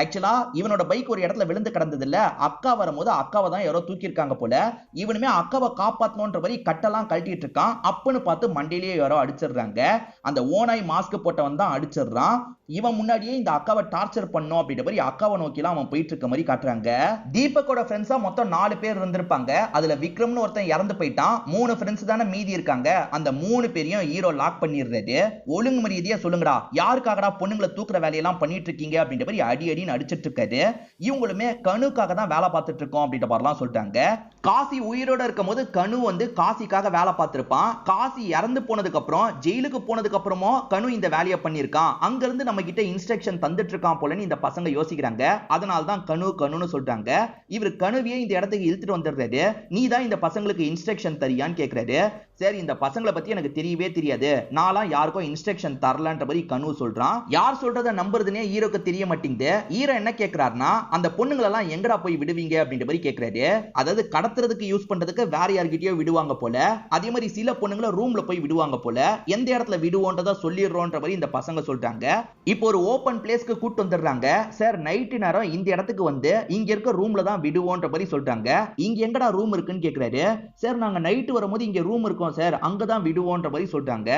ஆக்சுவலா இவனோட பைக் ஒரு இடத்துல விழுந்து கிடந்தது இல்ல, அக்கா வரும்போது அக்காவை தான் யாரோ தூக்கி இருக்காங்க போல. இவனுமே அக்காவை காப்பாத்தணும்ன்ற மாதிரி கட்டெல்லாம் கழட்டிட்டு இருக்கான். அப்பன்னு பார்த்து மண்டையிலேயே யாரோ அடிச்சிடுறாங்க. அந்த ஓனாய் மாஸ்க் போட்டவன் தான் அடிச்சிடுறான். இவன் முன்னாடியே இந்த அக்காவை டார்ச்சர் பண்ணும் அப்படின்ற மாதிரி அக்காவை நோக்கிலாம் அவன் போயிட்டு இருக்க மாதிரி காட்டுறாங்க. தீபக்கோட ஃப்ரெண்ட்ஸா மொத்தம் 4 பேர் இருந்திருப்பாங்க. அதுல விக்ரம்னு ஒருத்தன் இறந்து போயிட்டான். 3 ஃப்ரெண்ட்ஸ் தானே மீதி இருக்காங்க. அந்த 3 பேரையும் ஹீரோ லாக் பண்ணிடுறாரு. ஒழுங்கு மரியாதையா சொல்லுங்கடா, யாருக்காகடா பொண்ணுங்களை தூக்குற வேலையெல்லாம் பண்ணிட்டு இருக்கீங்க அப்படின்ற மாதிரி அடி அடின்னு அடிச்சிட்டு இருக்காரு. இவங்களுமே கனுக்காக தான் வேலை பார்த்துட்டு இருக்கோம் அப்படின்ற மாதிரிலாம் சொல்லிட்டாங்க. காசி உயிரோட இருக்கும் போது கனு வந்து காசிக்காக வேலை பார்த்திருப்பான். காசி இறந்து போனதுக்கு அப்புறம் ஜெயிலுக்கு போனதுக்கு அப்புறமும் கனு இந்த வேலையை பண்ணிருக்கான். அங்க இருந்து நம்ம கிட்ட இன்ஸ்ட்ரக்ஷன் தந்துட்டு இருக்கான் போலன்னு இந்த பசங்க யோசிக்கிறாங்க. அதனால தான் கனு கனுன்னு சொல்றாங்க. இவர் கனுவியே இந்த இடத்துக்கு இழுத்துட்டு வந்துடுறாரு. நீ தான் இந்த பசங்களுக்கு இன்ஸ்ட்ரக்ஷன் தரியான்னு கேட்கிறாரு. சார் இந்த பசங்களை பத்தி எனக்கு தெரியவே தெரியாது, நான்லாம் யாருக்கும் இன்ஸ்ட்ரக்ஷன் தரலன்ற மாதிரி கனு சொல்றான். யார் சொல்றத நம்புறதுனே ஹீரோக்கு தெரிய மாட்டேங்குது. ஹீரோ என்ன கேக்குறாருன்னா, அந்த பொண்ணுங்களை எல்லாம் எங்கடா போய் விடுவீங்க அப்படின்ற மாதிரி கேக்குறாரு. அதாவது கடத்துறதுக்கு யூஸ் பண்றதுக்கு வேற யார்கிட்டயோ விடுவாங்க போல, அதே மாதிரி சில பொண்ணுங்களை ரூம்ல போய் விடுவாங்க போல, எந்த இடத்துல விடுவோன்றத சொல்லிடுறோன்ற மாதிரி இந்த பசங்க சொல்றாங்க. இப்போ ஒரு ஓபன் பிளேஸ்க்கு கூட்டு வந்துடுறாங்க. சார் நைட்டு நேரம் இந்த இடத்துக்கு வந்து இங்க இருக்க ரூம்ல தான் விடுவோன்ற மாதிரி சொல்றாங்க. இங்க எங்கடா ரூம் இருக்குன்னு கேக்குறாரு. சார் நாங்க நைட்டு வரும்போது இங்க ரூம் இருக்கும் சார், அங்கதான் விடுவோன்ற மாதிரி சொல்றாங்க.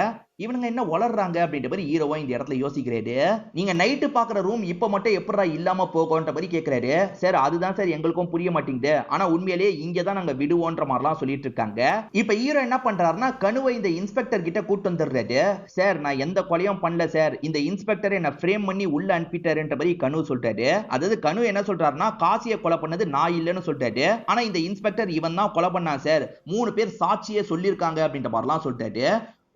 இவனுங்க என்ன வளர்றாங்க அப்படின்ற மாதிரி ஹீரோவா இந்த இடத்துல யோசிக்கிறாரு. நீங்க நைட்டு பாக்குற ரூம் இப்ப மட்டும் எப்படா இல்லாம போகும்ன்ற மாதிரி கேக்குறாரு. சார் அதுதான் சார் எங்களுக்கும் புரிய மாட்டேங்குது, ஆனா உண்மையிலேயே இங்கதான் நாங்க விடுவோன்ற மாதிரிலாம் சொல்லிட்டு இருக்காங்க. இப்ப ஹீரோ என்ன பண்றாருன்னா, கனுவை இந்த இன்ஸ்பெக்டர் கிட்ட கூட்டு வந்துடுறாரு. சார் நான் எந்த கொலையும் பண்ணல சார், இந்த இன்ஸ்பெக்டர் என்ன ஃப்ரேம் பண்ணி உள்ள அனுப்பிட்டாருன்ற மாதிரி கனு சொல்றாரு. அதாவது கனு என்ன சொல்றாருன்னா, காசியை கொலை பண்ணது நான் இல்லைன்னு சொல்றாரு. ஆனா இந்த இன்ஸ்பெக்டர் இவன் தான் கொலை பண்ணா சார், 3 பேர் சாட்சியே சொல்லியிருக்காங்க அப்படின்ற மாதிரிலாம் சொல்றாரு.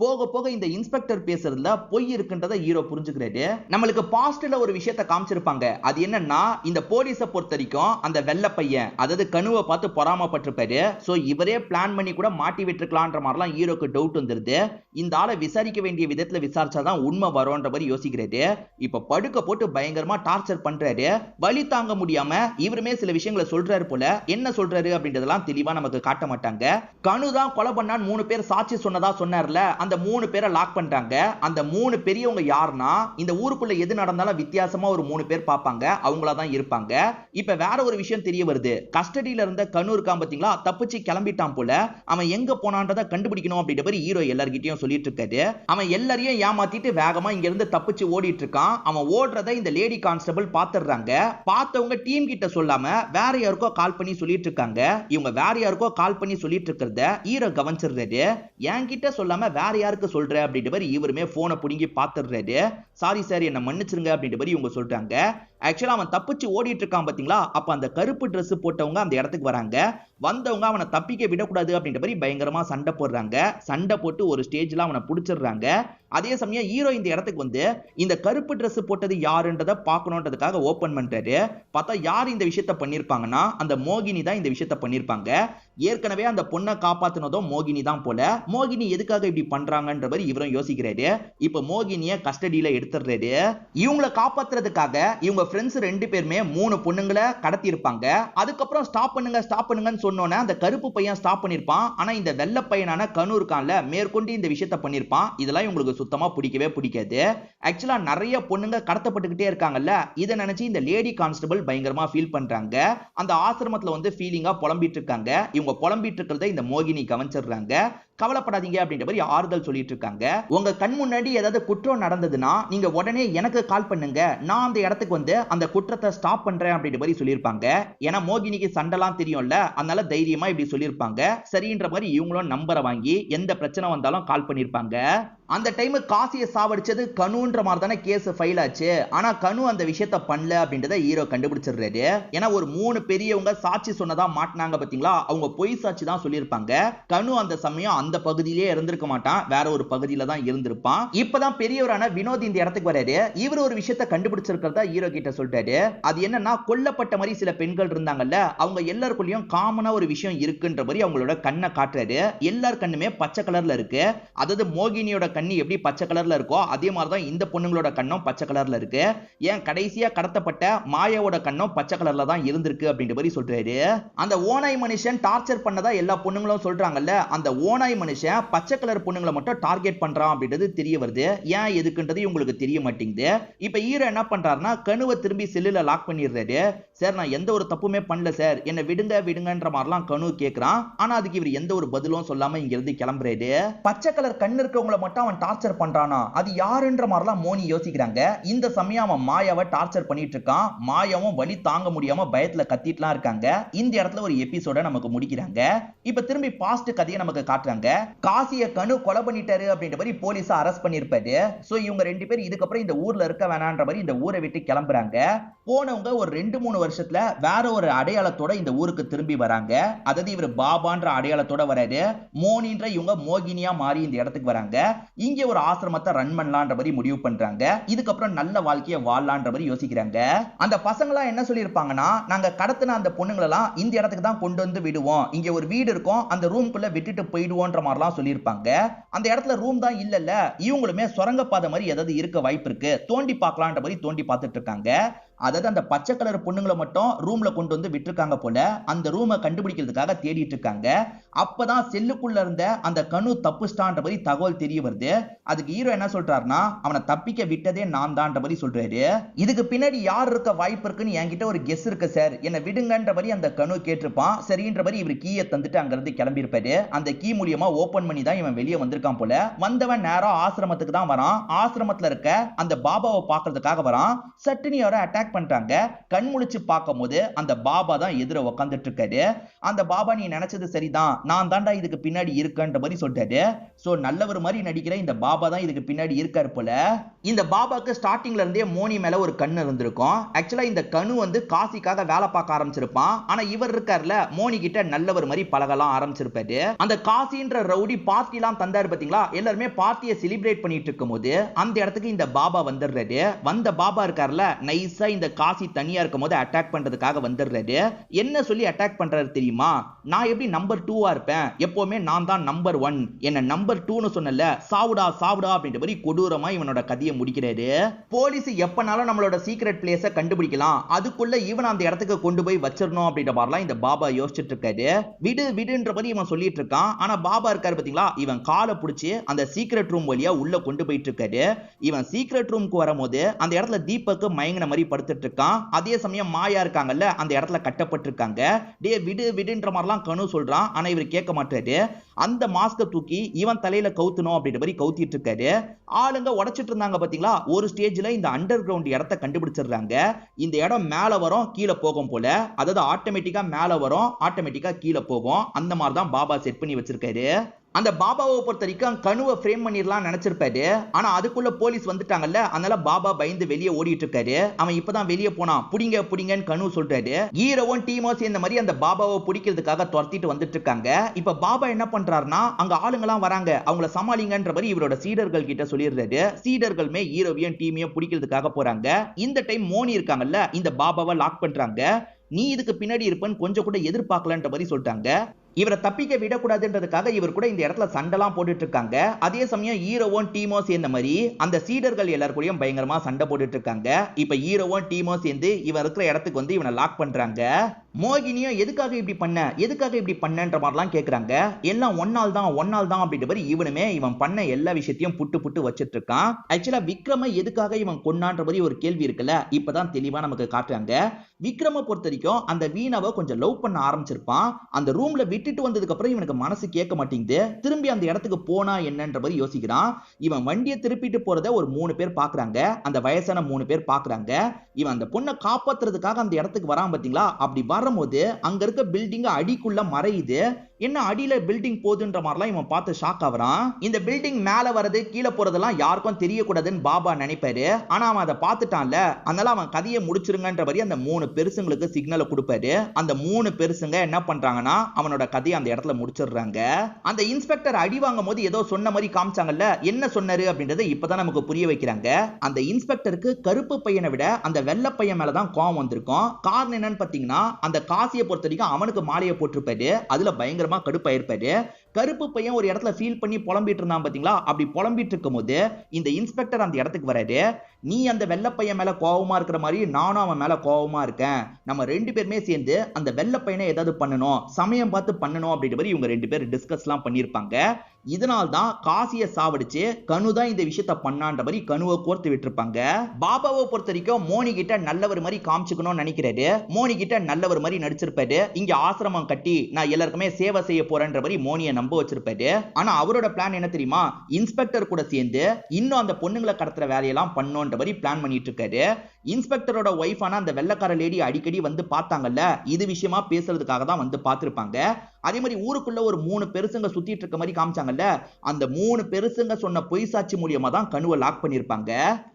போக போக இந்த இன்ஸ்பெக்டர் பேசுறதுல பொய் இருக்குன்றத ஹீரோ புரிஞ்சுக்கிறாரு. நம்மளுக்கு பாஸ்ட்ல ஒரு விஷயத்தை காமிச்சிருப்பாங்க. அது என்னன்னா, இந்த போலீஸை பொறுத்த வரைக்கும் அந்த வெள்ளை பையன் அதாவது கனுவை பார்த்து பொறாமப்பட்டிருப்பாரு. சோ இவரே பிளான் பண்ணி கூட மாட்டி விட்டுருக்கலான்ற மாதிரிலாம் ஹீரோக்கு டவுட் வந்துருது. இந்த ஆளை விசாரிக்க வேண்டிய விதத்துல விசாரிச்சாதான் உண்மை வரும்ன்ற மாதிரி யோசிக்கிறாரு. இப்ப படுக்க போட்டு பயங்கரமா டார்ச்சர் பண்றாரு. வலி தாங்க முடியாம இவருமே சில விஷயங்களை சொல்றாரு போல. என்ன சொல்றாரு அப்படின்றதெல்லாம் தெளிவா நமக்கு காட்ட மாட்டாங்க. கனு தான் கொலை பண்ணான்னு 3 பேர் சாட்சி சொன்னதா சொன்னார்ல, அந்த 3 பேரை லாக் பண்றாங்க. அந்த 3 பெரியவங்க யாருன்னா, இந்த ஊருக்குள்ள எது நடந்தாலும் வித்தியாசமா ஒரு 3 பேர் பாப்பாங்க, அவங்களா தான் இருப்பாங்க. இப்ப வேற ஒரு விஷயம் தெரிய வருது. கஸ்டடியில இருந்த கனு இருக்கான் பாத்தீங்களா, தப்பிச்சு கிளம்பிட்டான் போல. அவன் எங்க போனான்றத கண்டுபிடிக்கணும் அப்படின்ற மாதிரி ஹீரோ எல்லார்கிட்டயும் சொல்லிட்டு இருக்காரு. அவன் எல்லாரையும் ஏமாத்திட்டு வேகமா இங்க இருந்து தப்பிச்சு ஓடிட்டு இருக்கான். அவன் ஓடுறத இந்த லேடி கான்ஸ்டபிள் பாத்துறாங்க. பார்த்தவங்க டீம் கிட்ட சொல்லாம வேற யாருக்கோ கால் பண்ணி சொல்லிட்டு இருக்காங்க. இவங்க வேற யாருக்கோ கால் பண்ணி சொல்லிட்டு இருக்கிறத ஹீரோ கவனிச்சிடுறாரு. என்கிட்ட சொல்லாம வேற யாருக்கு சொல்ற அப்படின்ற மாதிரி இவருமே போனை புடுங்கி பாத்துறாரு. சாரி சார் என்ன மன்னிச்சிருங்க அப்படின்ற மாதிரி இவங்க சொல்றாங்க. ஆக்சுவலா அவன் தப்பிச்சு ஓடிட்டு இருக்கான் பாத்தீங்களா, அப்ப அந்த கருப்பு Dress போட்டவங்க அந்த இடத்துக்கு வராங்க. வந்தவங்க அவனை தப்பிக்க விடக்கூடாது அப்படின்ற மாதிரி பயங்கரமா சண்டை போடுறாங்க. சண்டை போட்டு ஒரு ஸ்டேஜ்ல அவனை புடிச்சிடுறாங்க. அதே சமயம் ஹீரோ இந்த இடத்துக்கு வந்து இந்த கருப்பு Dress போட்டது யாருன்றத பார்க்கணுன்றதுக்காக ஓபன் பண்றாரு. பார்த்தா யார் இந்த விஷயத்த பண்ணிருப்பாங்கன்னா, அந்த மோகினி தான் இந்த விஷயத்த பண்ணிருப்பாங்க. ஏற்கனவே அந்த பொண்ணை காப்பாத்தினதும் மோகினி தான் போல. மோகினி எதுக்காக இப்படி பண்றாங்கன்ற மாதிரி இவரும் யோசிக்கிறாரு. இப்ப மோகினிய கஸ்டடியில எடுத்துறாரு. இவங்களை காப்பாத்துறதுக்காக இவங்க ஃப்ரெண்ட்ஸ் 2 பேருமே 3 பொண்ணுங்களை கடத்தி இருப்பாங்க. அதுக்கப்புறம் ஸ்டாப் பண்ணுங்கன்னு சொன்னோன்னே அந்த கருப்பு பையன் ஸ்டாப் பண்ணிருப்பான். ஆனா இந்த வெள்ளை பையனான கனு இருக்கான்ல, மேற்கொண்டு இந்த விஷயத்த பண்ணிருப்பான். இதெல்லாம் இவங்களுக்கு சுத்தமா பிடிக்கவே பிடிக்காது. ஆக்சுவலா நிறைய பொண்ணுங்க கடத்தப்பட்டுக்கிட்டே இருக்காங்கல்ல, இதை நினைச்சு இந்த லேடி கான்ஸ்டபிள் பயங்கரமா ஃபீல் பண்றாங்க. அந்த ஆசிரமத்துல வந்து ஃபீலிங்கா புலம்பிட்டு இருக்காங்க. இவங்க புலம்பிட்டு இருக்கிறத இந்த மோகினி கவனிச்சிடுறாங்க. கவலைப்படாதீங்க அப்படின்ற மாதிரி ஆறுதல் சொல்லிட்டு இருக்காங்க. உங்க கண் முன்னாடி ஏதாவது குற்றம் நடந்ததுன்னா நீங்க உடனே எனக்கு கால் பண்ணுங்க, நான் அந்த இடத்துக்கு வந்து அந்த குற்றத்தை ஸ்டாப் பண்றேன் அப்படின்ற மாதிரி சொல்லியிருப்பாங்க. ஏன்னா மோகினிக்கு சண்டைலாம் தெரியும்ல, அதனால தைரியமா இப்படி சொல்லியிருப்பாங்க. சரின்ற மாதிரி இவங்களும் நம்பரை வாங்கி எந்த பிரச்சனை வந்தாலும் கால் பண்ணிருப்பாங்க. அந்த டைம் காசியை சாவடிச்சது கனுன்ற மாதிரி தானே கேஸ் ஃபைல் ஆச்சு. ஆனா கனு அந்த விஷயத்த பண்ணல அப்படின்றத ஹீரோ கண்டுபிடிச்சிடுறாரு. ஏன்னா ஒரு 3 பெரியவங்க சாட்சி சொன்னதா மாட்டினாங்க பாத்தீங்களா, அவங்க பொய் சாட்சி தான் சொல்லியிருப்பாங்க. கனு அந்த சமயம் அந்த பகுதியிலேயே இருந்திருக்க மாட்டான், வேற ஒரு பகுதியில தான் இருந்திருப்பான். இப்பதான் பெரியவரான வினோத் இந்த இடத்துக்கு வராரு. இவர் ஒரு விஷயத்த கண்டுபிடிச்சிருக்கிறதா ஹீரோ கிட்ட சொல்றாரு. அது என்னன்னா, கொல்லப்பட்ட மாதிரி சில பெண்கள் இருந்தாங்கல்ல, அவங்க எல்லாருக்குள்ளயும் காமனா ஒரு விஷயம் இருக்குன்ற மாதிரி அவங்களோட கண்ணை காட்டுறாரு. எல்லார் கண்ணுமே பச்சை கலர்ல இருக்கு. அதாவது மோகினியோட கண்ணு எப்படி பச்சை கலர்ல இருக்கோ அதே மாதிரி தான் இந்த பொண்ணுங்களோட கண்ணும் பச்சை கலர்ல இருக்கு. ஏன் கடைசியா கடத்தப்பட்ட மாயாவோட கண்ணும் பச்சை கலர்ல தான் இருந்திருக்கு அப்படின்ற மாதிரி சொல்றாரு. அந்த ஓனாய் மனுஷன் டார்ச்சர் பண்ணதா எல்லா பொண்ணுங்களும் சொல்றாங்கல்ல, அந்த ஓனாய் மனுஷன் பச்சை கலர் பொண்ணுங்களை மட்டும் டார்கெட் பண்றான் அப்படின்றது தெரிய வருது. ஏன் எதுக்குன்றது உங்களுக்கு தெரிய மாட்டேங்குது. இப்ப ஹீரோ என்ன பண்றாருன்னா, கனுவை திரும்பி செல்லுல லாக் பண்ணிடுறாரு. சார் நான் எந்த ஒரு தப்புமே பண்ணல சார், என்ன விடுங்கன்ற மாதிரிலாம் கனு கேக்குறான். ஆனா அதுக்கு இவர் எந்த ஒரு பதிலும் சொல்லாம இங்க இருந்து கிளம்புறாரு. பச்சை கலர் கண்ணு இருக்கவங்களை மட்டும் அவன் டார்ச்சர் பண்றானா, அது யாருன்ற மாதிரிலாம் மோனி யோசிக்கிறாங்க. இந்த சமயம் அவன் மாயாவை டார்ச்சர் பண்ணிட்டு இருக்கான். மாயாவும் வலி தாங்க முடியாம பயத்துல கத்திட்டுலாம் இருக்காங்க. இந்த இடத்துல ஒரு எபிசோட நமக்கு முடிக்கிறாங்க. இப்ப திரும்பி பாஸ்ட் கதையை நமக்கு காட்டுறாங்க. காசிய கனு கொலை பண்ணிட்டாரு அப்படின்ற மாதிரி போலீஸ் அரெஸ்ட் பண்ணிருப்பாரு. சோ இவங்க 2 பேர் இதுக்கப்புறம் இந்த ஊர்ல இருக்க வேணான்ற மாதிரி இந்த ஊரை விட்டு கிளம்புறாங்க. போனவங்க ஒரு 2-3 வருஷத்துல வேற ஒரு அடையாளத்தோட இந்த ஊருக்கு திரும்பி வராங்க. அதாவது இவர் பாபான்ற அடையாளத்தோட வராரு. மோனின்ற இவங்க மோகினியா மாறி இந்த இடத்துக்கு வராங்க. இங்கே ஒரு ஆசிரமத்தை ரன் பண்ணலான்ற மாதிரி முடிவு பண்றாங்க. இதுக்கப்புறம் நல்ல வாழ்க்கையை வாழலான்ற மாதிரி யோசிக்கிறாங்க. அந்த பசங்களா என்ன சொல்லியிருப்பாங்கன்னா, நாங்க கடத்தின அந்த பொண்ணுங்களெல்லாம் இந்த இடத்துக்கு தான் கொண்டு வந்து விடுவோம், இங்க ஒரு வீடு இருக்கும், அந்த ரூம்குள்ள விட்டுட்டு போயிடுவோன்ற மாதிரிலாம் சொல்லியிருப்பாங்க. அந்த இடத்துல ரூம் தான் இல்லல்ல, இவங்களுமே சுரங்கப்பாதை மாதிரி ஏதாவது இருக்க வாய்ப்பு இருக்கு, தோண்டி பார்க்கலான்ற மாதிரி தோண்டி பார்த்துட்டு இருக்காங்க. அதாவது அந்த பச்சை கலர் பொண்ணுங்களை மட்டும் ரூம்ல கொண்டு வந்து விட்டுருக்காங்க போல, அந்த ரூமை கண்டுபிடிக்கிறதுக்காக தேடிட்டு இருக்காங்க. அப்பதான் செல்லுக்குள்ள இருந்த அந்த கனு தப்புஸ்டான்ற மாதிரி தகவல் தெரிய வருது. அதுக்கு ஹீரோ என்ன சொல்றாருன்னா, அவனை தப்பிக்க விட்டதே நான் தான்ன்ற மாதிரி சொல்றாரு. இதுக்கு பின்னாடி யார் இருக்க வாய்ப்பு இருக்குன்னு என்கிட்ட ஒரு கெஸ் இருக்கு சார், என்ன விடுங்கன்ற மாதிரி அந்த கனு கேட்டிருப்பான். சரின்ற மாதிரி இவர் கீயை தந்துட்டு அங்க இருந்து கிளம்பி இருப்பாரு. அந்த கீ மூலியமா ஓபன் பண்ணி தான் இவன் வெளியே வந்திருக்கான் போல. வந்தவன் நேரா ஆசிரமத்துக்கு தான் வரான். ஆசிரமத்துல இருக்க அந்த பாபாவை பாக்குறதுக்காக வரான். சட்டுனி அவரை அட்டாக் பண்றாங்க. கண் முழிச்சு பார்க்கும்போது அந்த பாபா தான் எதிர உட்கார்ந்துட்டு இருக்காரு. அந்த பாபா நீ நினைச்சது சரிதான், நான் தாண்டா இதுக்கு பின்னாடி இருக்கன்ற மாதிரி சொல்றாரு. சோ நல்லவர் மாதிரி நடிக்கிற இந்த பாபா தான் இதுக்கு பின்னாடி இருக்காரு போல. இந்த பாபாக்கு ஸ்டார்டிங்ல இருந்தே மோனி மேல ஒரு கண்ணு இருந்திருக்கும். ஆக்சுவலா இந்த கண்ணு வந்து காசிக்காக வேலை பார்க்க ஆரம்பிச்சிருப்பான். ஆனா இவர் இருக்காருல, மோனி கிட்ட நல்லவர் மாதிரி பழகலாம் ஆரம்பிச்சிருப்பாரு. அந்த காசின்ற ரவுடி பார்ட்டி எல்லாம் தந்தாரு பாத்தீங்களா, எல்லாருமே பார்ட்டியை செலிப்ரேட் பண்ணிட்டு இருக்கும் போது அந்த இடத்துக்கு இந்த பாபா வந்துடுறாரு. வந்த பாபா இருக்காருல, நைஸா இந்த காசி தனியா இருக்கும் போது அட்டாக் பண்றதுக்காக வந்துடுறாரு. என்ன சொல்லி அட்டாக் பண்றாரு தெரியுமா, நான் எப்படி நம்பர் 2 இருப்பேன், எப்பவுமே நான் தான் நம்பர் 1, என்ன நம்பர் 2னு சொன்னல, சாவுடா சாவுடா அப்படின்ற மாதிரி கொடூரமா இவனோட கதையை முடிக்கிறாரு. போலீஸ் எப்பனாலும் நம்மளோட சீக்ரெட் பிளேஸை கண்டுபிடிக்கலாம், அதுக்குள்ள இவன் அந்த இடத்துக்கு கொண்டு போய் வச்சிரணும் அப்படின்ற மாதிரிலாம் இந்த பாபா யோசிச்சுட்டு இருக்காரு. விடு விடுன்ற மாதிரி இவன் சொல்லிட்டு இருக்கான். ஆனா பாபா இருக்காரு பாத்தீங்களா, இவன் காலை பிடிச்சி அந்த சீக்ரெட் ரூம் வழியா உள்ள கொண்டு போயிட்டு இருக்காரு. இவன் சீக்ரெட் ரூமுக்கு வரும்போது அந்த இடத்துல தீபக்கு மயங்கின மாதிரி படுத்துட்டு இருக்கான். அதே சமயம் மாயா இருக்காங்கல்ல, அந்த இடத்துல கட்டப்பட்டிருக்காங்க. டே விடு விடுன்ற மாதிரிலாம் கனு சொல்றான். ஆனா இவர் கேட்க மாட்டாரு. அந்த மாஸ்க தூக்கி இவன் தலையில கவுத்தணும் அப்படின்ற மாதிரி கவுத்திட்டு இருக்காரு. ஆளுங்க உடைச்சிட்டு இருந்தாங்க பாத்தீங்களா, ஒரு ஸ்டேஜ்ல இந்த அண்டர் கிரவுண்ட் இடத்தை கண்டுபிடிச்சிடுறாங்க. இந்த இடம் மேல வரும் கீழே போகும் போல, அதாவது ஆட்டோமேட்டிக்கா மேல வரும் ஆட்டோமேட்டிக்கா கீழே போகும். அந்த மாதிரி தான் பாபா செட் பண்ணி வச்சிருக்காரு. அந்த பாபாவை பொறுத்த வரைக்கும் கனுவை ஃப்ரேம் பண்ணிடலாம் நினைச்சிருப்பாரு. ஆனா அதுக்குள்ள போலீஸ் வந்துட்டாங்கல்ல, அதனால பாபா பயந்து வெளியே ஓடிட்டு இருக்காரு. அவன் இப்பதான் வெளியே போனான், புடிங்க புடிங்கன்னு கனு சொல்றாரு. ஹீரோவும் டீமோ சேர்ந்த மாதிரி அந்த பாபாவை பிடிக்கிறதுக்காக துரத்திட்டு வந்துட்டு இருக்காங்க. இப்ப பாபா என்ன பண்றாருன்னா, அங்க ஆளுங்கெல்லாம் வராங்க, அவங்கள சமாளிங்கன்ற மாதிரி இவரோட சீடர்கள் கிட்ட சொல்லிடுறாரு. சீடர்களுமே ஹீரோவையும் டீமையும் பிடிக்கிறதுக்காக போறாங்க. இந்த டைம் மோனி இருக்காங்கல்ல, இந்த பாபாவை லாக் பண்றாங்க. நீ இதுக்கு பின்னாடி இருப்பேன்னு கொஞ்சம் கூட எதிர்பார்க்கலன்ற மாதிரி சொல்லிட்டாங்க. இவரை தப்பிக்க விடக்கூடாதுன்றதுக்காக இவர் கூட இந்த இடத்துல சண்டைலாம் போட்டுட்டு இருக்காங்க. அதே சமயம் ஹீரோவும் டீமோ சேர்ந்த மாதிரி அந்த சீடர்கள் எல்லாருக்கூடயும் பயங்கரமா சண்டை போட்டுட்டு இருக்காங்க. இப்ப ஹீரோவும் டீமோ சேர்ந்து இவன் இருக்கிற இடத்துக்கு வந்து இவனை லாக் பண்றாங்க. மோகினியும் எதுக்காக இப்படி பண்ணன்ற மாதிரிலாம் கேட்கறாங்க. எல்லாம் ஒன்னால் தான் அப்படின்ற மாதிரி இவனுமே இவன் பண்ண எல்லா விஷயத்தையும் புட்டு புட்டு வச்சிட்டு இருக்கான். ஆக்சுவலா விக்ரம எதுக்காக இவன் கொன்னான்ற மாதிரி ஒரு கேள்வி இருக்குல்ல, இப்பதான் தெளிவா நமக்கு காட்டுறாங்க. விக்ரம பொறுத்த வரைக்கும் அந்த வீணாவை கொஞ்சம் லவ் பண்ண ஆரம்பிச்சிருப்பான். அந்த ரூம்ல விட்டுட்டு வந்ததுக்கு அப்புறம் இவனுக்கு மனசு கேட்க மாட்டேங்குது. திரும்பி அந்த இடத்துக்கு போனா என்னன்ற மாதிரி யோசிக்கிறான். இவன் வண்டியை திருப்பிட்டு போறத ஒரு 3 பேர் பாக்குறாங்க. அந்த வயசான 3 பேர் பாக்குறாங்க. இவன் அந்த பொண்ணை காப்பாத்துறதுக்காக அந்த இடத்துக்கு வரான் பாத்தீங்களா, அப்படி வரும்போது அங்க இருக்க பில்டிங் அடிக்குள்ள மறையுது. என்ன அடியில பில்டிங் போகுதுன்ற மாதிரிலாம் இவன் பார்த்து ஷாக் ஆகுறான். இந்த பில்டிங் மேல வரது கீழே போறதெல்லாம் யாருக்கும் தெரியக்கூடாதுன்னு பாபா நினைப்பாரு. ஆனா அவன் அதை பார்த்துட்டான்ல, அதனால அவன் கதையை முடிச்சிருங்கன்ற மாதிரி அந்த 3 பெருசுங்களுக்கு சிக்னலை கொடுப்பாரு. அந்த 3 பெருசுங்க என்ன பண்றாங்கன்னா அவனோட கதையை அந்த இடத்துல முடிச்சிடுறாங்க. அந்த இன்ஸ்பெக்டர் அடி வாங்கும் போது ஏதோ சொன்ன மாதிரி காமிச்சாங்கல்ல, என்ன சொன்னாரு அப்படின்றத இப்பதான் நமக்கு புரிய வைக்கிறாங்க. அந்த இன்ஸ்பெக்டருக்கு கருப்பு பையனை விட அந்த வெள்ளை பையன் மேலதான் கோவம் வந்திருக்கும். காரணம் என்னன்னு பாத்தீங்கன்னா, அந்த காசியை பொறுத்த வரைக்கும் அவனுக்கு மாலையை போட்டிருப்பாரு. அதுல பயங்கர கடுப்பாயிருப்பாரு. கருப்பு பையன் ஒரு இடத்துல ஃபீல் பண்ணி புலம்பிட்டு இருந்தான் பாத்தீங்களா, அப்படி புலம்பிட்டு இருக்கும் போது இந்த இன்ஸ்பெக்டர் அந்த இடத்துக்கு வராரு. நீ அந்த வெள்ளை பையன் மேல கோவமா இருக்கிற மாதிரி நானும் அவன் மேல கோவமா இருக்கேன், நம்ம 2 பேருமே சேர்ந்து அந்த வெள்ளை பையனை ஏதாவது பண்ணணும், சமயம் பார்த்து பண்ணணும் அப்படின்ற மாதிரி இவங்க 2 பேர் டிஸ்கஸ்லாம் பண்ணிருப்பாங்க. இதனால்தான் காசியை சாவடிச்சு கனு தான் இந்த விஷயத்த பண்ணான்ற மாதிரி கனுவை கோர்த்து விட்டுருப்பாங்க. பாபாவை பொறுத்த வரைக்கும் மோனி கிட்ட நல்லவர் மாதிரி காமிச்சுக்கணும்னு நினைக்கிறாரு. மோனி கிட்ட நல்லவர் மாதிரி நடிச்சிருப்பாரு. இங்க ஆசிரமம் கட்டி நான் எல்லாருக்குமே சேவை செய்ய போறேன்ற மாதிரி மோனியை நம்ப வச்சிருப்பாரு. ஆனா அவரோட பிளான் என்ன தெரியுமா, இன்ஸ்பெக்டர் கூட சேர்ந்து இன்னும் அந்த பொண்ணுங்களை கடத்துற வேலையெல்லாம் பண்ணோன்ற மாதிரி பிளான் பண்ணிட்டு இருக்காரு. இன்ஸ்பெக்டரோட ஒய்ஃபான அந்த வெள்ளக்கார லேடி அடிக்கடி வந்து பார்த்தாங்கல்ல, இது விஷயமா பேசுறதுக்காக தான் வந்து பார்த்திருப்பாங்க. அதே மாதிரி ஊருக்குள்ள ஒரு 3 பெருசுங்க சுத்திட்டு இருக்க மாதிரி காமிச்சாங்கல்ல, அந்த 3 பெருசுங்க சொன்ன பொய் சாட்சி மூலியமா தான் கனுவை லாக் பண்ணிருப்பாங்க.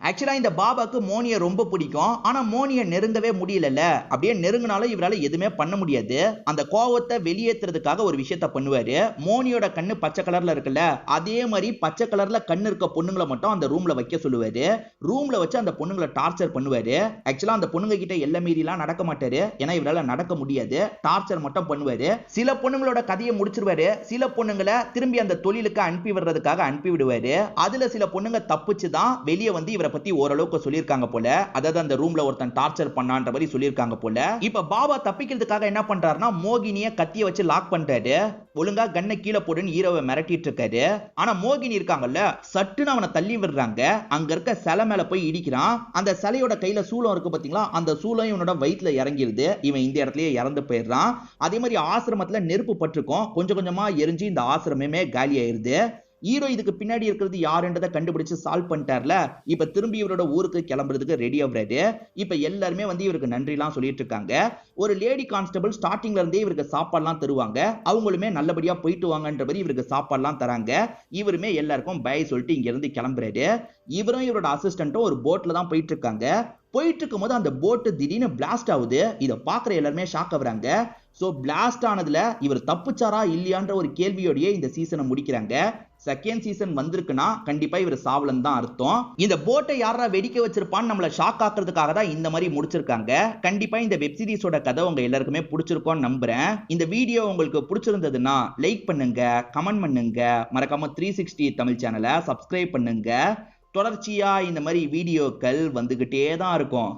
ஆக்சுவலா இந்த பாபாக்கு மோனியை ரொம்ப பிடிக்கும். ஆனா மோனியை நெருங்கவே முடியல. அப்படியே நெருங்கினாலும் இவரால எதுவுமே பண்ண முடியாது. அந்த கோவத்தை வெளியேற்றுறதுக்காக ஒரு விஷயத்த பண்ணுவாரு. மோனி மோனியோட கண்ணு பச்சை கலர்ல இருக்குல்ல, அதே மாதிரி பச்சை கலர்ல கண்ணு இருக்க பொண்ணுங்களை மட்டும் அந்த ரூம்ல வைக்க சொல்லுவாரு. ரூம்ல வச்சு அந்த பொண்ணுங்களை டார்ச்சர் பண்ணுவாரு. ஆக்சுவலா அந்த பொண்ணுங்க கிட்ட எல்லை மீறிலாம் நடக்க மாட்டாரு, ஏன்னா இவரால நடக்க முடியாது. டார்ச்சர் மட்டும் பண்ணுவாரு. சில பொண்ணுங்களோட கதையை முடிச்சிருவாரு, சில பொண்ணுங்களை திரும்பி அந்த தொழிலுக்கு அனுப்பி விடுறதுக்காக அனுப்பி விடுவாரு. அதுல சில பொண்ணுங்க தப்பிச்சு தான் வெளியே வந்து இவரை பத்தி ஓரளவுக்கு சொல்லியிருக்காங்க போல, அதாவது அந்த ரூம்ல ஒருத்தன் டார்ச்சர் பண்ணான்ற மாதிரி சொல்லியிருக்காங்க போல. இப்ப பாபா தப்பிக்கிறதுக்காக என்ன பண்றாருன்னா மோகினிய கத்திய வச்சு லாக் பண்ணிட்டாரு. ஒழுங்கா கண்ணை கீழே போடுன்னு ஹீரோவை மிரட்டிட்டு இருக்காரு. ஆனா மோகினி இருக்காங்கல்ல, சட்டுன்னு அவனை தள்ளி விடுறாங்க. அங்க இருக்க சிலை மேல போய் இடிக்கிறான். அந்த சிலையோட கையில சூலம் இருக்கு பாத்தீங்களா, அந்த சூலம் இவனோட வயிற்றுல இறங்கிருது. இவன் இந்த இடத்துலயே இறந்து போயிடுறான். அதே மாதிரி ஆசிரமத்துல நெருப்பு பட்டிருக்கும், கொஞ்சம் கொஞ்சமா எரிஞ்சு இந்த ஆசிரமமே காலி ஆயிருது. ஹீரோ இதுக்கு பின்னாடி இருக்கிறது யாருன்றதை கண்டுபிடிச்சு சால்வ் பண்ணிட்டார்ல. இப்ப திரும்பி இவரோட ஊருக்கு கிளம்புறதுக்கு ரெடி ஆகுறாரு. இப்ப எல்லாருமே வந்து இவருக்கு நன்றி எல்லாம் சொல்லிட்டு இருக்காங்க. ஒரு லேடி கான்ஸ்டபிள் ஸ்டார்டிங்ல இருந்தே இவருக்கு சாப்பாடுலாம் தருவாங்க. அவங்களுமே நல்லபடியா போயிட்டு வாங்கன்ற மாதிரி இவருக்கு சாப்பாடுலாம் தராங்க. இவருமே எல்லாருக்கும் பை சொல்லிட்டு இங்க இருந்து கிளம்புறாரு. இவரும் இவரோட அசிஸ்டன்ட்டும் ஒரு போட்ல தான் போயிட்டு இருக்காங்க. போயிட்டு இருக்கும் போது அந்த போட்டு திடீர்னு பிளாஸ்ட் ஆகுது. இதை பாக்குற எல்லாருமே ஷாக் ஆகுறாங்க. சோ பிளாஸ்ட் ஆனதுல இவர் தப்பிச்சாரா இல்லையான்ற ஒரு கேள்வியோடயே இந்த சீசனை முடிக்கிறாங்க. செகண்ட் சீசன் வந்திருக்குன்னா கண்டிப்பா இவர் சாவலன் தான் அர்த்தம். இந்த போட்டை யாரா வெடிக்க வச்சிருப்பான்னு நம்மள ஷாக் ஆக்குறதுக்காக தான் இந்த மாதிரி முடிச்சிருக்காங்க. கண்டிப்பா இந்த வெப் சீரிஸோட கதை உங்க எல்லாருக்குமே பிடிச்சிருக்கும்னு நம்புறேன். இந்த வீடியோ உங்களுக்கு பிடிச்சிருந்ததுன்னா லைக் பண்ணுங்க, கமெண்ட் பண்ணுங்க, மறக்காம 360 தமிழ் சேனலை சப்ஸ்கிரைப் பண்ணுங்க. தொடர்ச்சியா இந்த மாதிரி வீடியோக்கள் வந்துகிட்டே தான் இருக்கும்.